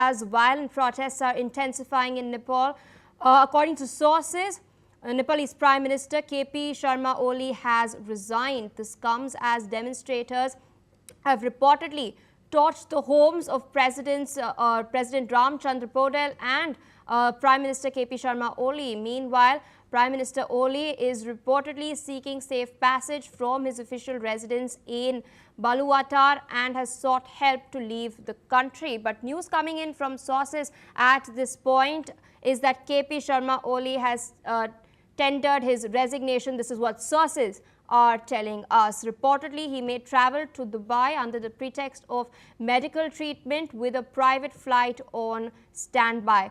as violent protests are intensifying in Nepal. According to sources, Nepalese Prime Minister KP Sharma Oli has resigned. This comes as demonstrators have reportedly torched the homes of President Ramchandra Podel and Prime Minister KP Sharma Oli. Meanwhile, Prime Minister Oli is reportedly seeking safe passage from his official residence in Baluwatar and has sought help to leave the country. But news coming in from sources at this point is that KP Sharma Oli has tendered his resignation. This is what sources are telling us. Reportedly, he may travel to Dubai under the pretext of medical treatment with a private flight on standby.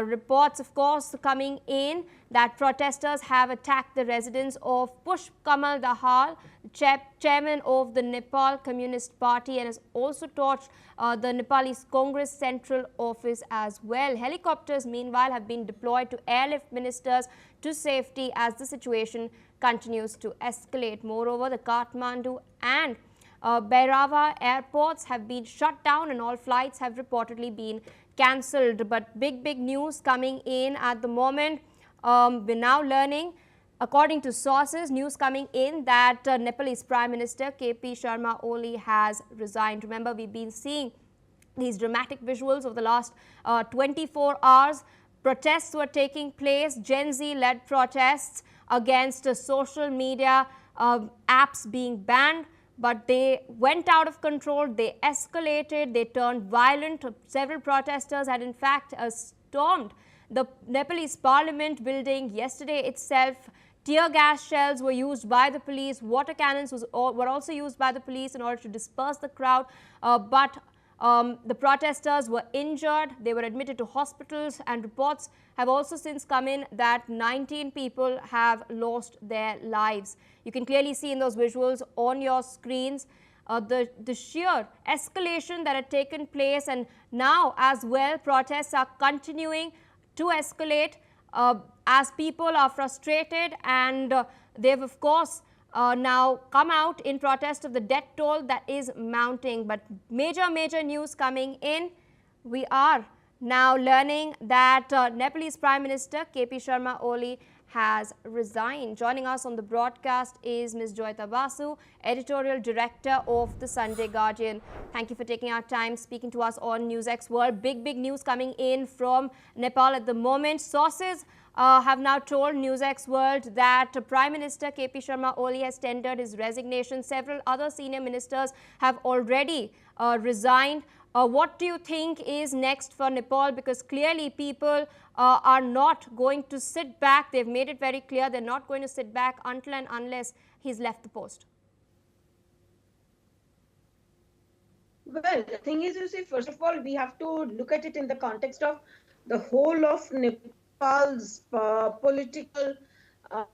Reports, of course, coming in that protesters have attacked the residence of Pushpa Kamal Dahal, chairman of the Nepal Communist Party, and has also torched the Nepalese Congress Central Office as well. Helicopters, meanwhile, have been deployed to airlift ministers to safety as the situation continues to escalate. Moreover, the Kathmandu and Bairava airports have been shut down and all flights have reportedly been cancelled. But big news coming in at the moment. We're now learning, according to sources, news coming in that Nepalese Prime Minister KP Sharma Oli has resigned. Remember, we've been seeing these dramatic visuals of the last 24 hours. Protests were taking place, Gen Z-led protests against social media apps being banned. But they went out of control, they escalated, they turned violent. Several protesters had in fact stormed the Nepalese parliament building yesterday itself. Tear gas shells were used by the police, water cannons were also used by the police in order to disperse the crowd. But the protesters were injured, they were admitted to hospitals, and reports have also since come in that 19 people have lost their lives. You can clearly see in those visuals on your screens the sheer escalation that had taken place, and now as well protests are continuing to escalate as people are frustrated, and they've of course now come out in protest of the death toll that is mounting. But major news coming in. We are now learning that Nepalese Prime Minister KP Sharma Oli has resigned. Joining us on the broadcast is Ms. Joyita Basu, Editorial Director of the Sunday Guardian. Thank you for taking our time speaking to us on NewsX World. Big news coming in from Nepal at the moment. Sources have now told NewsX World that Prime Minister KP Sharma Oli has tendered his resignation. Several other senior ministers have already resigned. What do you think is next for Nepal? Because clearly people are not going to sit back. They've made it very clear they're not going to sit back until and unless he's left the post. Well, the thing is, you see, first of all, we have to look at it in the context of the whole of Nepal's political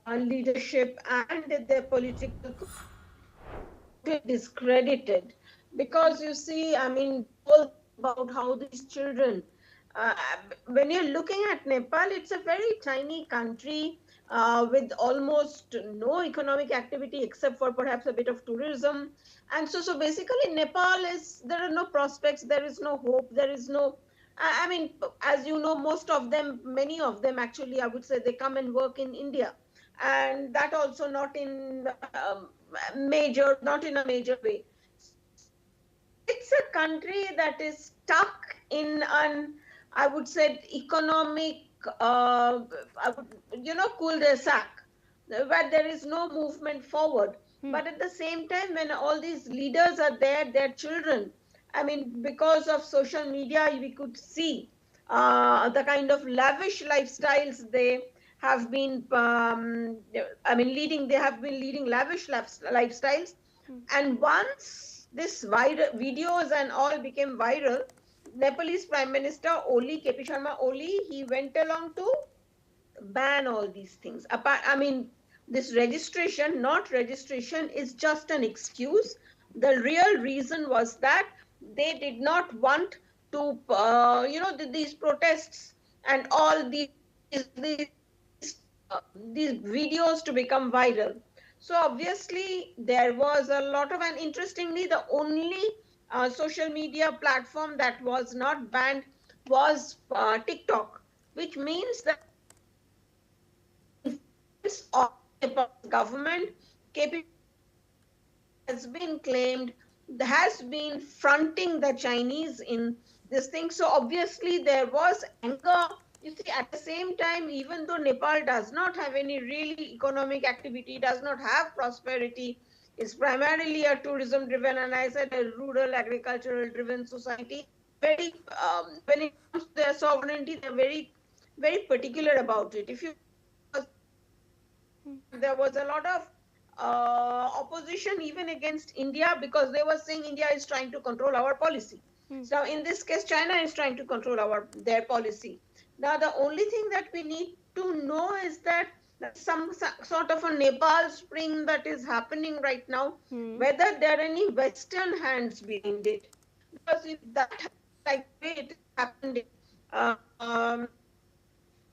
leadership and their political discredited. Because you see, I mean, all about how these children, when you're looking at Nepal, it's a very tiny country with almost no economic activity except for perhaps a bit of tourism. And so basically Nepal there are no prospects, there is no hope, there is no, I mean, as you know, many of them actually, I would say they come and work in India. And that also not in not in a major way. It's a country that is stuck in an, I would say, economic, cul-de-sac, where there is no movement forward. But at the same time, when all these leaders are there, their children, I mean, because of social media, we could see the kind of lavish lifestyles they have been, leading. They have been leading lavish lifestyles. And once this videos and all became viral, Nepalese Prime Minister KP Sharma Oli, he went along to ban all these things. This not registration is just an excuse. The real reason was that they did not want to, these protests and all these videos to become viral. So obviously there was a lot of, and interestingly, the only social media platform that was not banned was TikTok, which means that influence of Nepal's government, KP has been claimed, has been fronting the Chinese in this thing. So obviously there was anger. You see, at the same time, even though Nepal does not have any really economic activity, does not have prosperity, is primarily a tourism driven, and I said a rural agricultural driven society. Very when it comes to their sovereignty, they're very particular about it. If you there was a lot of opposition even against India, because they were saying India is trying to control our policy. So in this case, China is trying to control their policy. Now the only thing that we need to know is that some sort of a Nepal spring that is happening right now, whether there are any Western hands behind it. Because if that like it happened in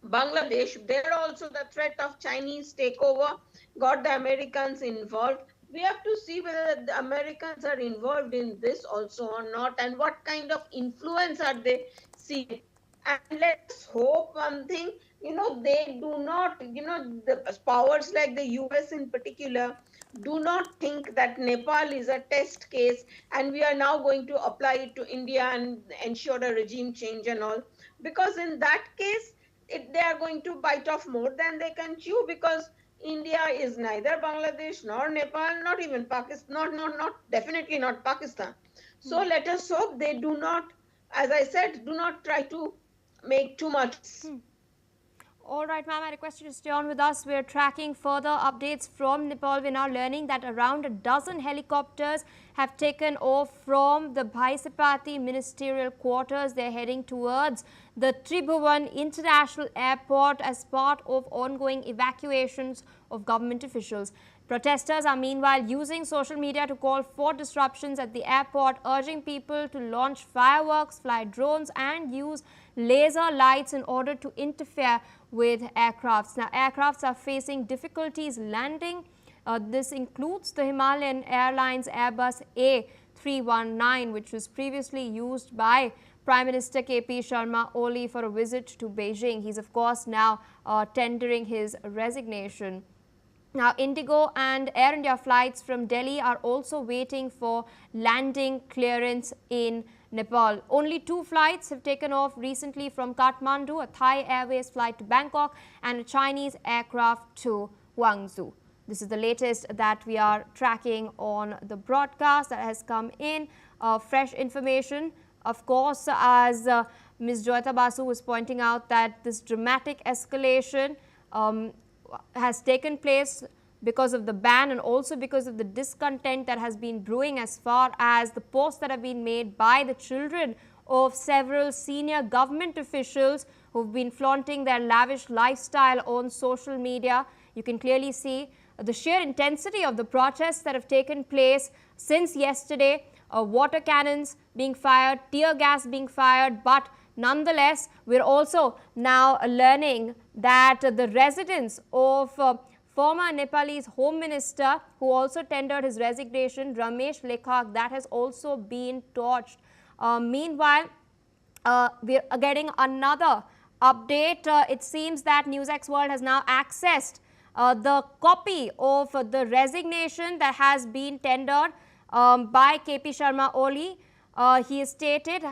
Bangladesh, there also the threat of Chinese takeover got the Americans involved. We have to see whether the Americans are involved in this also or not, and what kind of influence are they seeing. And let's hope one thing, they do not, the powers like the US in particular do not think that Nepal is a test case and we are now going to apply it to India and ensure a regime change and all. Because in that case, they are going to bite off more than they can chew, because India is neither Bangladesh nor Nepal, not even Pakistan, not definitely not Pakistan. So let us hope they do not, as I said, do not try to make too much. All right, ma'am, I request you to stay on with us. We're tracking further updates from Nepal. We're now learning that around a dozen helicopters have taken off from the Bhaisapati ministerial quarters. They're heading towards the Tribhuvan International Airport as part of ongoing evacuations of government officials. Protesters are meanwhile using social media to call for disruptions at the airport, urging people to launch fireworks, fly drones and use laser lights in order to interfere with aircrafts. Now, aircrafts are facing difficulties landing. This includes the Himalayan Airlines Airbus A319, which was previously used by Prime Minister KP Sharma Oli for a visit to Beijing. He's of course now tendering his resignation. Now, Indigo and Air India flights from Delhi are also waiting for landing clearance in Nepal. Only 2 flights have taken off recently from Kathmandu, a Thai Airways flight to Bangkok and a Chinese aircraft to Guangzhou. This is the latest that we are tracking on the broadcast that has come in. Fresh information, of course, as Ms. Joyita Basu was pointing out, that this dramatic escalation has taken place because of the ban and also because of the discontent that has been brewing as far as the posts that have been made by the children of several senior government officials who've been flaunting their lavish lifestyle on social media. You can clearly see the sheer intensity of the protests that have taken place since yesterday. Water cannons being fired, tear gas being fired, but nonetheless, we're also now learning that the residence of former Nepalese Home Minister, who also tendered his resignation, Ramesh Lekhak, that has also been torched. Meanwhile, we're getting another update. It seems that NewsX World has now accessed the copy of the resignation that has been tendered by KP Sharma Oli. He has stated,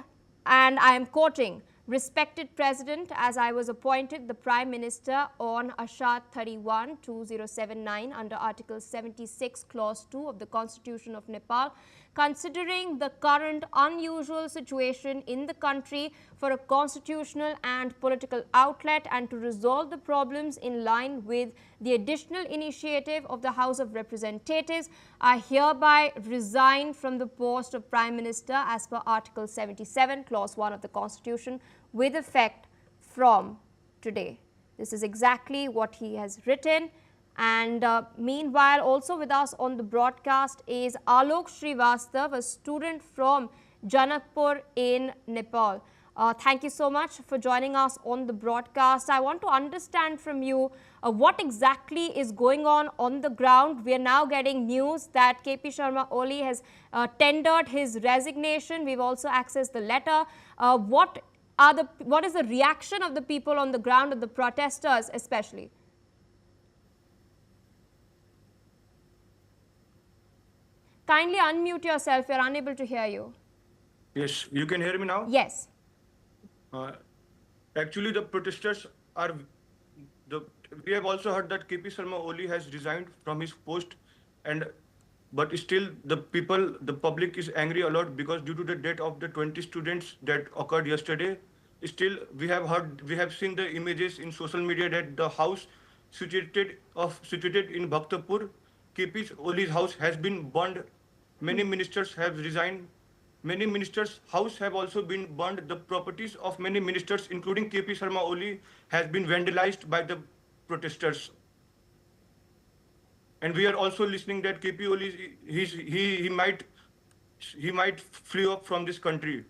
and I am quoting, "Respected President, as I was appointed the Prime Minister on Ashad 31, 2079 under Article 76, Clause 2 of the Constitution of Nepal, considering the current unusual situation in the country for a constitutional and political outlet and to resolve the problems in line with the additional initiative of the House of Representatives, I hereby resign from the post of Prime Minister as per Article 77, Clause 1 of the Constitution with effect from today." This is exactly what he has written. And meanwhile, also with us on the broadcast is Alok Srivastav, a student from Janakpur in Nepal. Thank you so much for joining us on the broadcast. I want to understand from you what exactly is going on the ground. We are now getting news that KP Sharma Oli has tendered his resignation. We've also accessed the letter. What what is the reaction of the people on the ground, of the protesters especially? Kindly unmute yourself. We're unable to hear you. Yes, you can hear me now? Yes. Uh, Actually, the protesters are the. We have also heard that KP Sharma Oli has resigned from his post, and but still the people, the public is angry a lot because due to the death of the 20 students that occurred yesterday, still we have seen the images in social media that the house situated in Bhaktapur, KP Oli's house has been burned. Many ministers have resigned. Many ministers' house have also been burned. The properties of many ministers, including KP Sharma Oli, has been vandalized by the protesters. And we are also listening that KP Oli he might flee up from this country.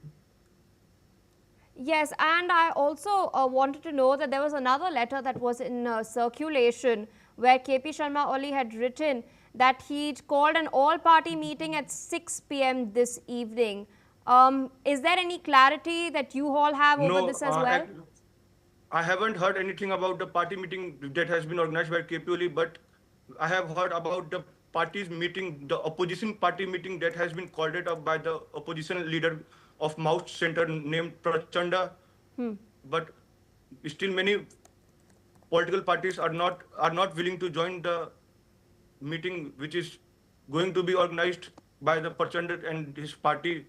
Yes, and I also wanted to know that there was another letter that was in circulation where KP Sharma Oli had written that he'd called an all-party meeting at 6 p.m. this evening. Is there any clarity that you all have over No, this as well? I haven't heard anything about the party meeting that has been organized by KP Oli, but I have heard about the party's meeting, the opposition party meeting that has been called it up by the opposition leader of Mouth Center named Prachanda. But still many political parties are not willing to join the meeting, which is going to be organized by the Prachanda and his party.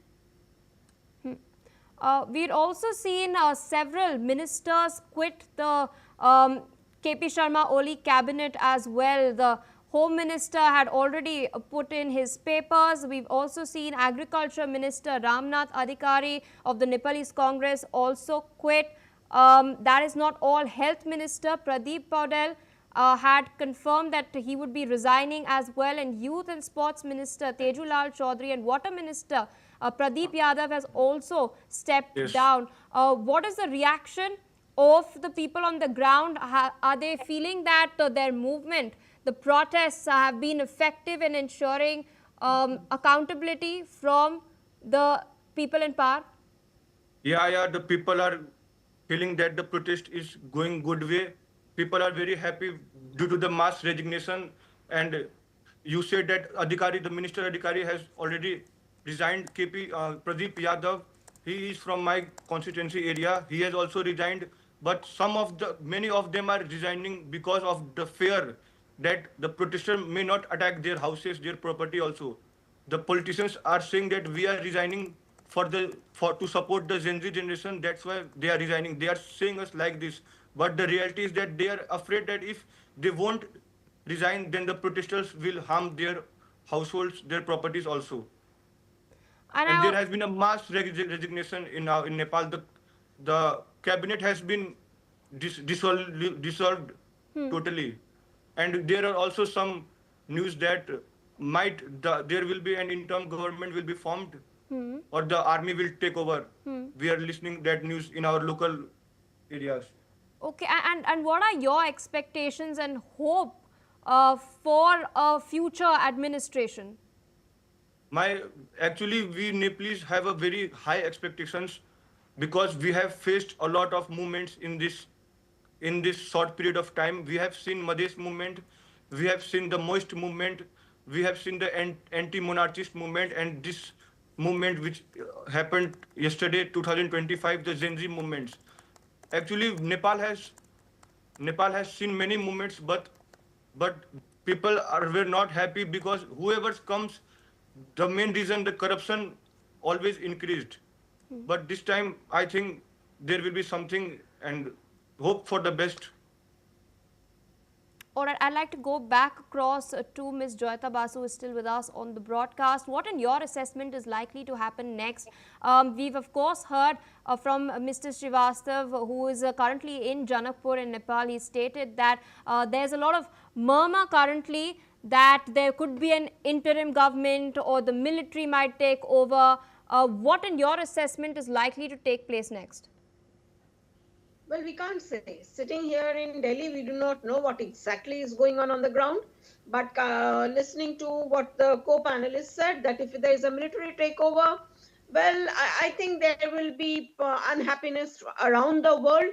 We'd also seen several ministers quit the KP Sharma Oli cabinet as well. The Home Minister had already put in his papers. We've also seen Agriculture Minister Ramnath Adhikari of the Nepalese Congress also quit. That is not all. Health Minister Pradeep Paudel had confirmed that he would be resigning as well, and Youth and Sports Minister Tejulal Chaudhary and Water Minister Pradeep Yadav has also stepped down. What is the reaction of the people on the ground? Are they feeling that their movement, the protests have been effective in ensuring accountability from the people in power? Yeah, the people are feeling that the protest is going good way. People are very happy due to the mass resignation. And you said that Adhikari, the Minister Adhikari has already resigned. Pradeep Yadav, he is from my constituency area. He has also resigned. But many of them are resigning because of the fear that the protester may not attack their houses, their property also. The politicians are saying that we are resigning to support the Gen Z generation. That's why they are resigning. They are saying us like this. But the reality is that they are afraid that if they won't resign, then the protesters will harm their households, their properties also. And there has been a mass resignation in Nepal. The cabinet has been dissolved totally. And there are also some news that there will be an interim government will be formed, or the army will take over. We are listening that news in our local areas. Okay, and what are your expectations and hope for a future administration? Actually, we Nepalese have a very high expectations because we have faced a lot of movements in this short period of time. We have seen Madhesh movement, we have seen the Moist movement, we have seen the anti-monarchist movement, and this movement which happened yesterday, 2025, the Gen Z movements. Actually, Nepal has seen many movements, but people were not happy because whoever comes, the main reason the corruption always increased. But this time, I think there will be something and hope for the best. All right, I'd like to go back across to Ms. Joyita Basu, who is still with us on the broadcast. What, in your assessment, is likely to happen next? We've, of course, heard from Mr. Srivastav, who is currently in Janakpur in Nepal. He stated that there's a lot of murmur currently that there could be an interim government or the military might take over. What, in your assessment, is likely to take place next? Well, we can't say. Sitting here in Delhi, we do not know what exactly is going on the ground. But listening to what the co-panelists said, that if there is a military takeover, well, I think there will be unhappiness around the world,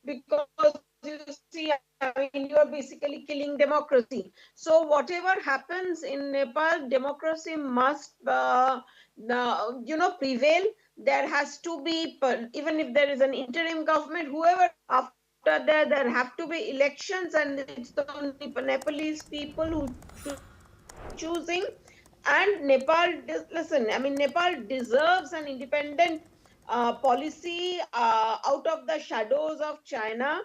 because you see, I mean, you are basically killing democracy. So whatever happens in Nepal, democracy must, prevail. There has to be, even if there is an interim government, whoever after that, there have to be elections, and it's the only Nepalese people who should be choosing. And Nepal, listen, I mean, Nepal deserves an independent policy out of the shadows of China,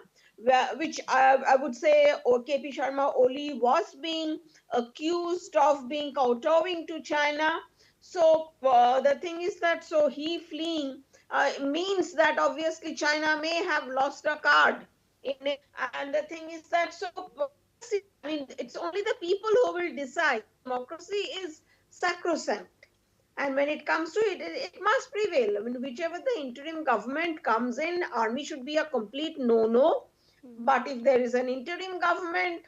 which I would say KP Sharma Oli was being accused of being kowtowing to China. So the thing is that, so he fleeing means that obviously China may have lost a card in it. And the thing is that, so I mean, it's only the people who will decide. Democracy is sacrosanct. And when it comes to it, it must prevail. I mean, whichever the interim government comes in, army should be a complete no-no. But if there is an interim government,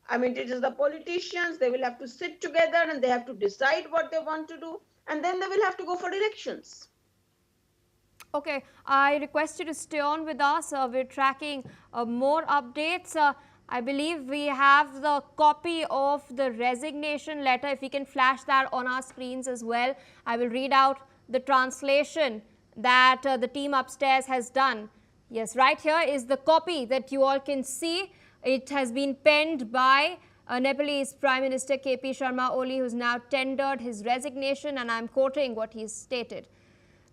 I mean, it is the politicians, they will have to sit together and they have to decide what they want to do. And then they will have to go for elections. Okay, I request you to stay on with us. We're tracking more updates. I believe we have the copy of the resignation letter. If we can flash that on our screens as well, I will read out the translation that the team upstairs has done. Yes, right here is the copy that you all can see. It has been penned by Nepalese Prime Minister KP Sharma Oli, who's now tendered his resignation, and I'm quoting what he's stated.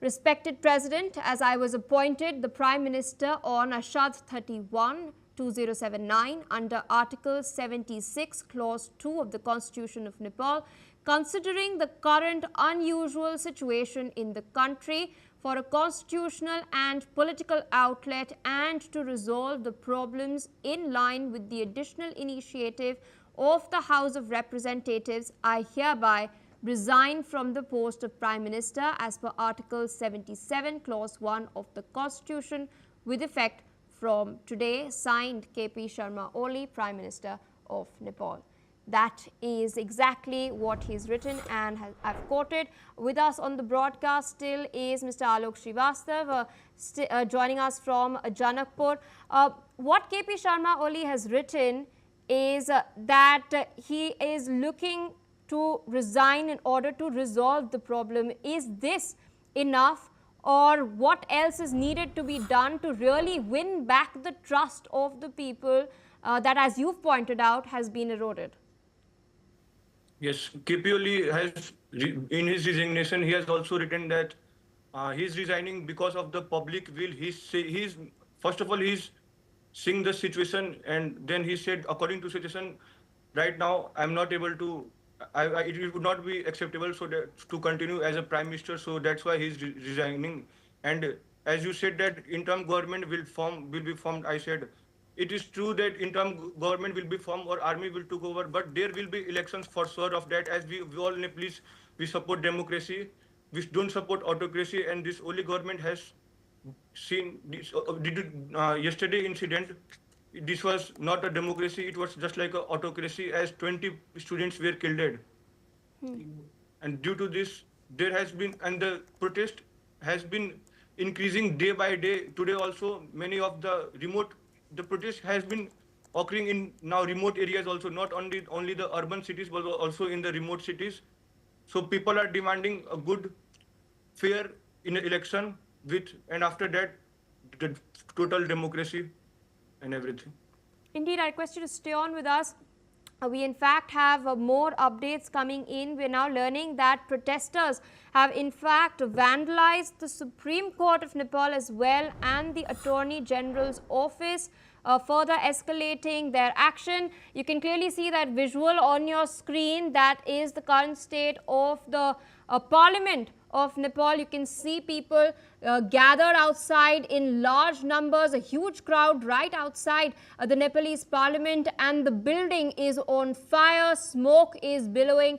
Respected President, as I was appointed the Prime Minister on Ashad 31, 2079 under Article 76, Clause 2 of the Constitution of Nepal, considering the current unusual situation in the country for a constitutional and political outlet and to resolve the problems in line with the additional initiative of the House of Representatives, I hereby resign from the post of Prime Minister as per Article 77, Clause 1 of the Constitution with effect from today. Signed, KP Sharma Oli, Prime Minister of Nepal. That is exactly what he's written, and I've quoted. With us on the broadcast still is Mr. Alok Srivastav, joining us from Janakpur. What KP Sharma Oli has written is that he is looking to resign in order to resolve the problem. Is this enough, or what else is needed to be done to really win back the trust of the people that, as you've pointed out, has been eroded? Yes, KP Oli has, in his resignation, he has also written that he's resigning because of the public will. He's first of all, he's seeing the situation, and then he said, according to situation, right now I'm not able to. It would not be acceptable so that to continue as a prime minister. So that's why he's resigning. And as you said that interim government will be formed. I said it is true that interim government will be formed or army will take over, but there will be elections for sure of that. As we all Nepalese, we support democracy. We don't support autocracy, and this only government has seen this yesterday incident. This was not a democracy, it was just like an autocracy, as 20 students were killed. And due to this, there has been, and the protest has been increasing day by day. Today also, many of the protest has been occurring in now remote areas also, not only the urban cities, but also in the remote cities. So people are demanding a good, fair in an election and after that, the total democracy and everything. Indeed, I request you to stay on with us. We in fact have more updates coming in. We are now learning that protesters have in fact vandalized the Supreme Court of Nepal as well and the Attorney General's office, further escalating their action. You can clearly see that visual on your screen. That is the current state of the Parliament of Nepal. You can see people gathered outside in large numbers, a huge crowd right outside the Nepalese Parliament, and the building is on fire. Smoke is billowing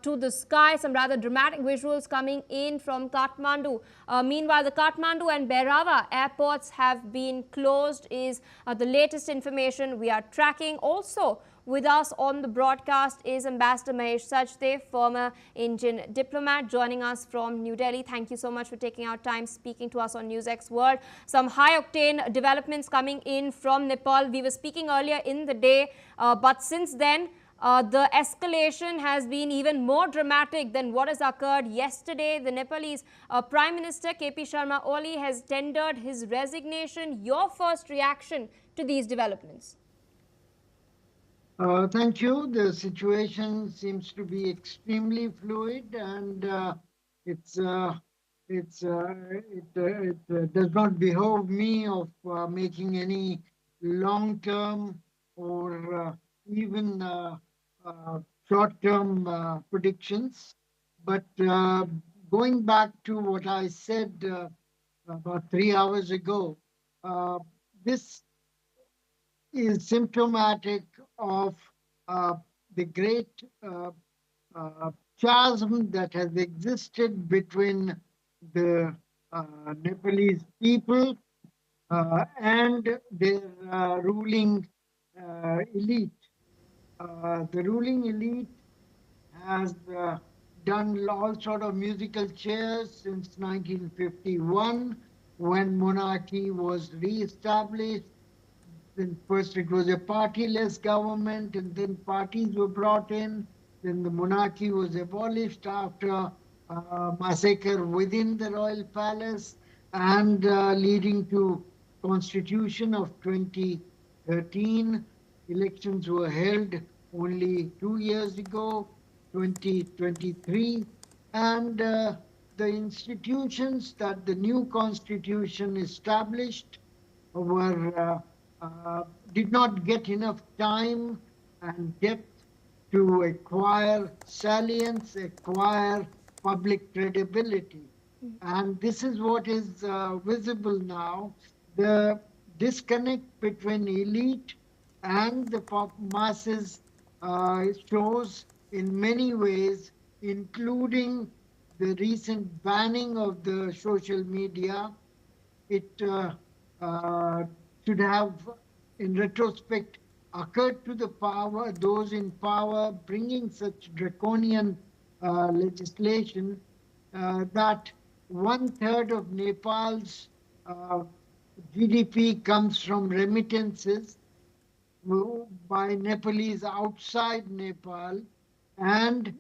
to the sky. Some rather dramatic visuals coming in from Kathmandu. Meanwhile, the Kathmandu and Bairava airports have been closed is the latest information we are tracking. Also, With us on the broadcast is Ambassador Mahesh Sachdev, former Indian diplomat, joining us from New Delhi. Thank you so much for taking our time speaking to us on NewsX World. Some high-octane developments coming in from Nepal. We were speaking earlier in the day, but since then, the escalation has been even more dramatic than what has occurred yesterday. The Nepalese Prime Minister KP Sharma Oli has tendered his resignation. Your first reaction to these developments? Thank you. The situation seems to be extremely fluid, and it does not behove me of making any long-term or even short-term predictions. But going back to what I said about 3 hours ago, this is symptomatic of the great chasm that has existed between the Nepalese people and their ruling elite. The ruling elite has done all sort of musical chairs since 1951, when monarchy was re-established. Then first it was a partyless government, and then parties were brought in. Then the monarchy was abolished after a massacre within the royal palace, and leading to constitution of 2013. Elections were held only 2 years ago, 2023, and the institutions that the new constitution established were did not get enough time and depth to acquire salience, acquire public credibility. And this is what is visible now. The disconnect between elite and the masses shows in many ways, including the recent banning of the social media. It should have, in retrospect, occurred to those in power, bringing such draconian legislation that 1/3 of Nepal's GDP comes from remittances by Nepalese outside Nepal, and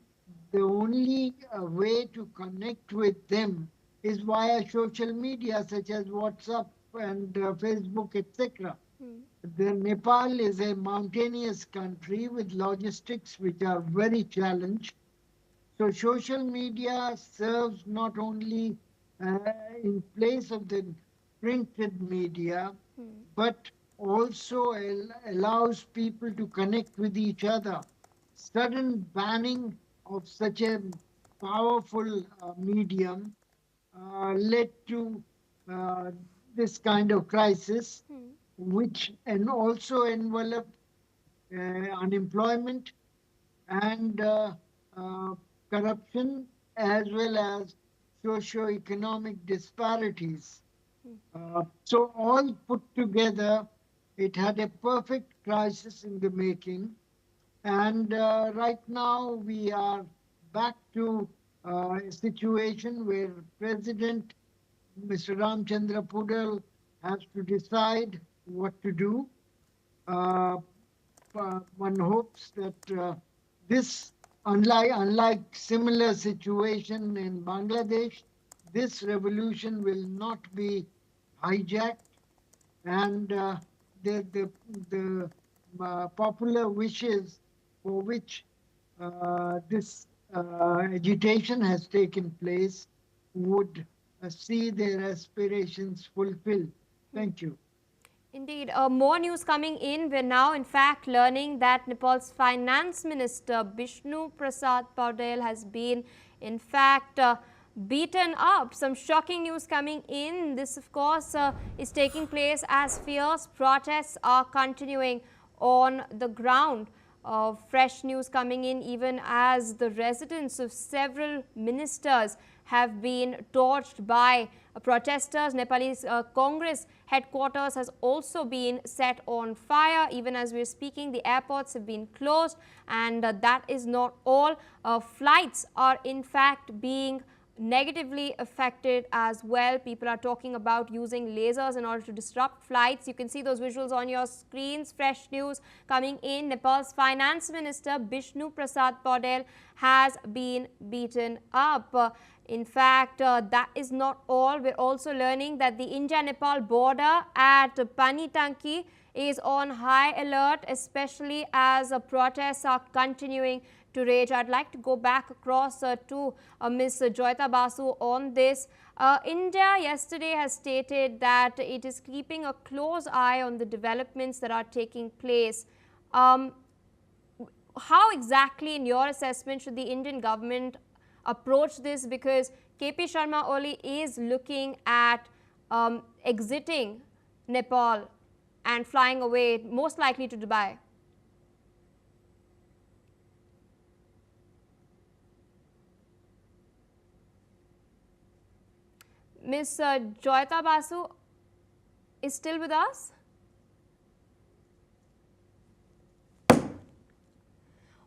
the only way to connect with them is via social media such as WhatsApp and Facebook, etc. The Nepal is a mountainous country with logistics which are very challenged. So social media serves not only in place of the printed media, but also allows people to connect with each other. Sudden banning of such a powerful medium led to this kind of crisis, which also enveloped unemployment and corruption, as well as socio-economic disparities. So all put together, it had a perfect crisis in the making. And right now we are back to a situation where President Mr. Ramchandra Pudel has to decide what to do. One hopes that this, unlike similar situation in Bangladesh, this revolution will not be hijacked, and the popular wishes for which this agitation has taken place would see their aspirations fulfilled. Thank you. Indeed, more news coming in. We're now, in fact, learning that Nepal's Finance Minister Bishnu Prasad Paudel has been, in fact, beaten up. Some shocking news coming in. This, of course, is taking place as fierce protests are continuing on the ground. fresh news coming in, even as the residence of several ministers have been torched by protesters. Nepalese Congress headquarters has also been set on fire. Even as we are speaking, the airports have been closed, and that is not all. Flights are in fact being negatively affected as well. People are talking about using lasers in order to disrupt flights. You can see those visuals on your screens. Fresh news coming in. Nepal's finance minister Bishnu Prasad Paudel has been beaten up. In fact, that is not all. We're also learning that the India-Nepal border at Panitanki is on high alert, especially as protests are continuing to rage. I'd like to go back across to Ms. Joyita Basu on this. India yesterday has stated that it is keeping a close eye on the developments that are taking place. How exactly, in your assessment, should the Indian government approach this? Because KP Sharma Oli is looking at exiting Nepal and flying away, most likely to Dubai. Ms. Joyita Basu is still with us?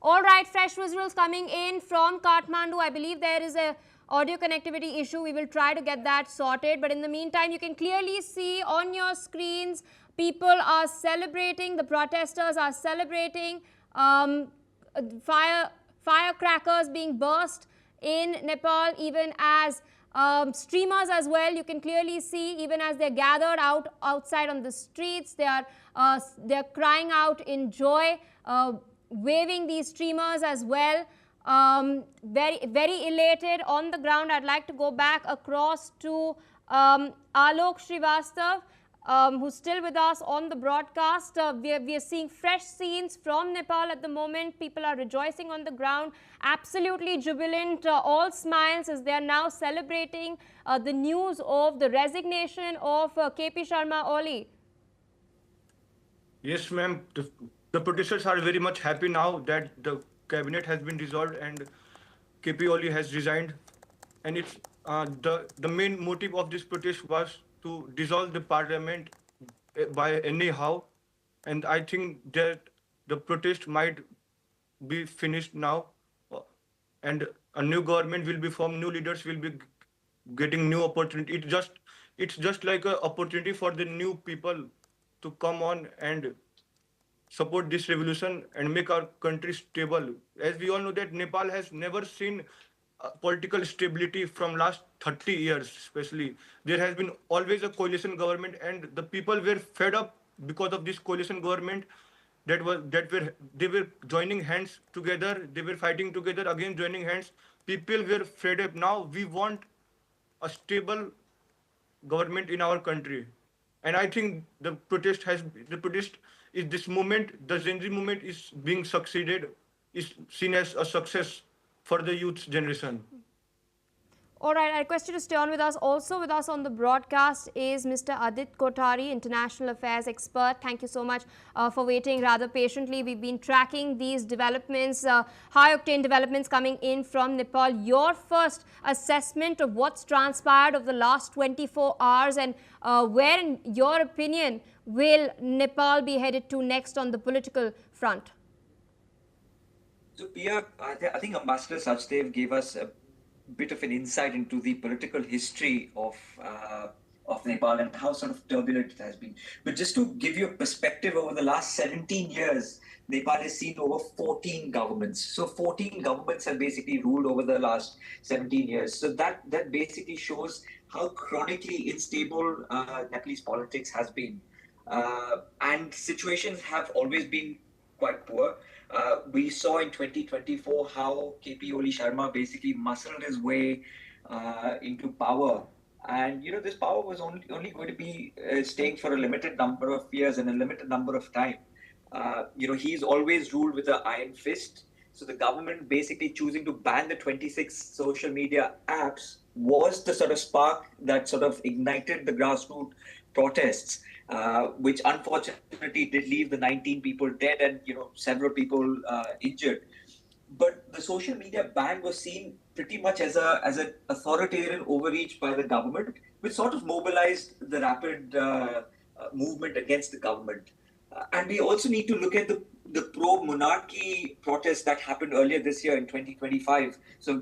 All right, fresh visuals coming in from Kathmandu. I believe there is a audio connectivity issue. We will try to get that sorted. But in the meantime, you can clearly see on your screens, people are celebrating, the protesters are celebrating, firecrackers being burst in Nepal, even as streamers as well. You can clearly see, even as they're gathered outside on the streets, they're crying out in joy, waving these streamers as well. Very, very elated on the ground. I'd like to go back across to Alok Srivastav, who's still with us on the broadcast. We are seeing fresh scenes from Nepal at the moment. People are rejoicing on the ground, absolutely jubilant, all smiles as they are now celebrating the news of the resignation of KP Sharma Oli. Yes, ma'am. The protesters are very much happy now that the cabinet has been dissolved and KP Oli has resigned. And it's the main motive of this protest was to dissolve the parliament by anyhow. And I think that the protest might be finished now, and a new government will be formed, new leaders will be getting new opportunity. It's just like an opportunity for the new people to come on and support this revolution and make our country stable. As we all know that Nepal has never seen political stability from last 30 years, especially. There has been always a coalition government, and the people were fed up because of this coalition government they were joining hands together, they were fighting together, again joining hands. People were fed up. Now we want a stable government in our country. And I think the protest is this movement, the Gen Z movement is being succeeded, is seen as a success for the youth generation. All right, I request you to stay on with us. Also with us on the broadcast is Mr. Adit Kothari, International Affairs expert. Thank you so much for waiting rather patiently. We've been tracking these developments, high-octane developments coming in from Nepal. Your first assessment of what's transpired over the last 24 hours and where, in your opinion, will Nepal be headed to next on the political front? So, Pia, I think Ambassador Sachdev gave us a bit of an insight into the political history of Nepal and how sort of turbulent it has been. But just to give you a perspective, over the last 17 years, Nepal has seen over 14 governments. So 14 governments have basically ruled over the last 17 years. So that basically shows how chronically unstable Nepalese politics has been. And situations have always been quite poor. We saw in 2024 how KP Oli Sharma basically muscled his way into power. And, this power was only going to be staying for a limited number of years and a limited number of time. He's always ruled with an iron fist. So the government basically choosing to ban the 26 social media apps was the sort of spark that sort of ignited the grassroots protests, which unfortunately did leave the 19 people dead and several people injured. But the social media ban was seen pretty much as an authoritarian overreach by the government, which sort of mobilized the rapid movement against the government. And we also need to look at the pro-monarchy protests that happened earlier this year in 2025. So,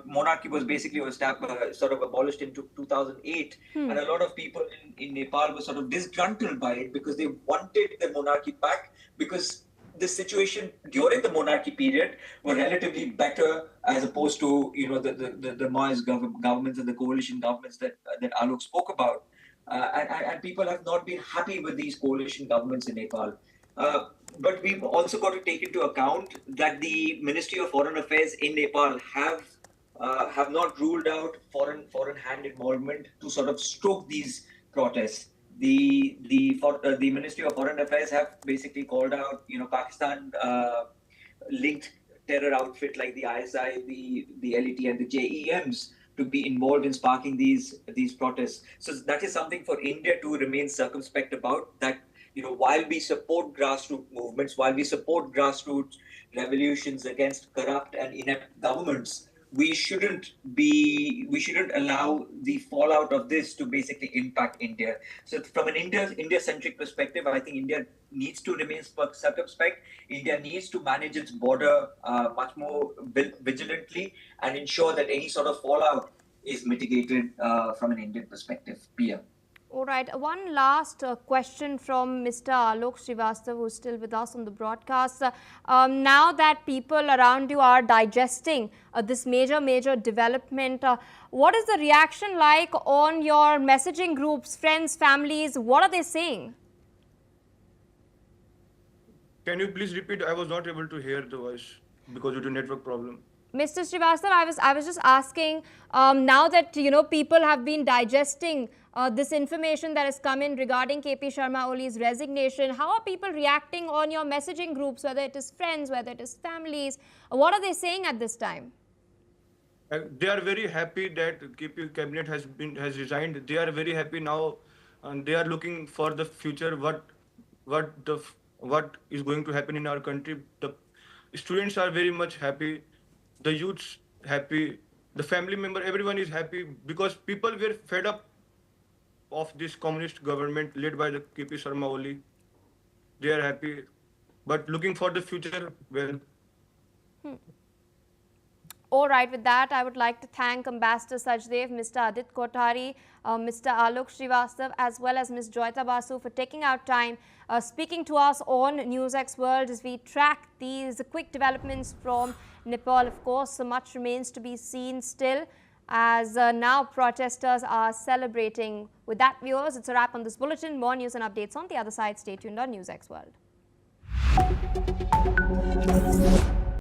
monarchy was basically sort of abolished in 2008. And a lot of people in Nepal were sort of disgruntled by it because they wanted the monarchy back, because the situation during the monarchy period were relatively better as opposed to the Maoist governments and the coalition governments that Alok spoke about, and people have not been happy with these coalition governments in Nepal. But we've also got to take into account that the Ministry of Foreign Affairs in Nepal have not ruled out foreign hand involvement to sort of stoke these protests. The Ministry of Foreign Affairs have basically called out, Pakistan linked terror outfit like the ISI, the LET, and the JEMs to be involved in sparking these protests. So that is something for India to remain circumspect about. That while we support grassroots movements, while we support grassroots revolutions against corrupt and inept governments, we shouldn't allow the fallout of this to basically impact India. So from an India-centric perspective, I think India needs to remain circumspect. India needs to manage its border much more vigilantly and ensure that any sort of fallout is mitigated from an Indian perspective. Pia. All right. One last question from Mr. Alok Srivastava, who's still with us on the broadcast. Now that people around you are digesting this major development, what is the reaction like on your messaging groups, friends, families? What are they saying? Can you please repeat? I was not able to hear the voice because due to network problem. Mr. Srivastava, I was just asking, now that people have been digesting this information that has come in regarding KP Sharma Oli's resignation, how are people reacting on your messaging groups, whether it is friends, whether it is families? What are they saying at this time? They are very happy that KP cabinet has resigned. They are very happy now, and they are looking for the future. What is going to happen in our country? The students are very much happy. The youths happy. The family member, everyone is happy because people were fed up of this communist government led by the KP Sharma Oli. They are happy, but looking for the future, well. All right, with that, I would like to thank Ambassador Sajdev, Mr. Adit Kothari, Mr. Alok Srivastava, as well as Ms. Joyita Basu for taking out time speaking to us on NewsX World as we track these quick developments from Nepal. Of course, so much remains to be seen still, as now protesters are celebrating. With that, viewers, it's a wrap on this bulletin. More news and updates on the other side. Stay tuned on NewsX World.